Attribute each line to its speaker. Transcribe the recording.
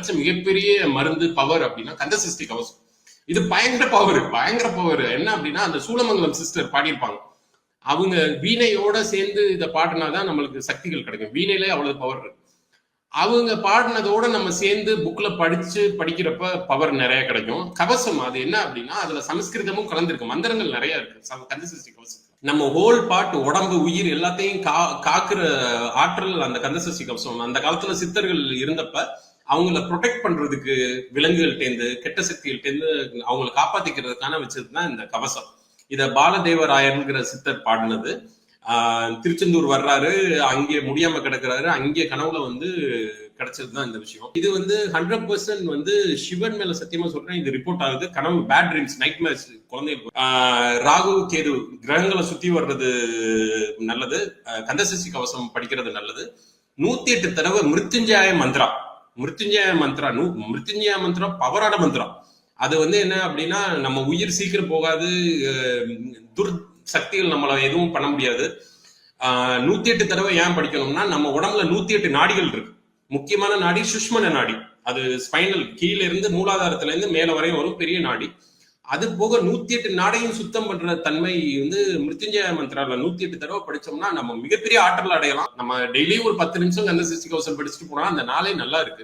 Speaker 1: கிடைச்ச மிகப்பெரிய மருந்து பவர் அப்படின்னா கந்தசஷ்டி கவசம். இது பயங்கர பவர் என்ன அப்படின்னா அந்த சூலமங்கலம் சிஸ்டர் பாடியிருப்பாங்க. அவங்க வீணையோட சேர்ந்து இதை பாடினாதான் நம்மளுக்கு சக்திகள் கிடைக்கும். வீணையிலே அவ்வளவு பவர் இருக்கு. அவங்க பாடினதோட நம்ம சேர்ந்து புக்ல படிக்கிறப்ப பவர் நிறைய கிடைக்கும். கவசம் அது என்ன அப்படின்னா அதுல சமஸ்கிருதமும் கலந்துருக்கு, மந்திரங்கள் நிறைய இருக்கு கந்தசஷ்டி கவசம். நம்ம ஹோல் பார்ட் உடம்பு உயிர் எல்லாத்தையும் காக்குற ஆற்றல் அந்த கந்தசஷ்டி கவசம். அந்த காலத்துல சித்தர்கள் இருந்தப்ப அவங்கள ப்ரொடெக்ட் பண்றதுக்கு விலங்குகள்டேந்து கெட்ட சக்திகள்டேந்து அவங்களை காப்பாத்திக்கிறதுக்கான வச்சதுதான் இந்த கவசம். இத பாலதேவராயர்ங்கிற சித்தர் பாடினது. திருச்செந்தூர் வர்றாரு, அங்கே முடியாம கிடக்குறாரு, அங்கே கனவுல கிடைச்சதுதான் இந்த விஷயம். இது 100% சிவன் மேல சத்தியமா சொல்றேன், இது ரிப்போர்ட் ஆகுது. கனவு பேட் ட்ரீம்ஸ், நைட் மேர்ஸ் குழந்தைகளுக்கு ராகு கேது கிரகங்களை சுத்தி வர்றது நல்லது. கந்தசஷ்டி கவசம் படிக்கிறது நல்லது. 108 தடவை மிருத்யுஞ்சய மந்திரம் பவரான மந்திரம். அது என்ன அப்படின்னா நம்ம உயிர் சீக்கிரம் போகாது, துர் சக்திகள் நம்மள எதுவும் பண்ண முடியாது. 108 தடவை ஏன் படிக்கணும்னா நம்ம உடம்புல 108 நாடிகள் இருக்கு. முக்கியமான நாடி சுஷ்மன நாடி, அது ஸ்பைனல் கீழே இருந்து மூலாதாரத்துல இருந்து மேல வரையும் வரும் பெரிய நாடி. அது போக 108 நாடையும் சுத்தம் பண்ற தன்மை மிருத்யுஞ்சய மந்திரால 108 தடவை படிச்சோம்னா நம்ம மிகப்பெரிய ஆற்றல் அடையலாம். நம்ம டெய்லி ஒரு 10 நிமிஷம் கந்தசஷ்டி கவசம் படிச்சுட்டு போனா அந்த நாளே நல்லா இருக்கு.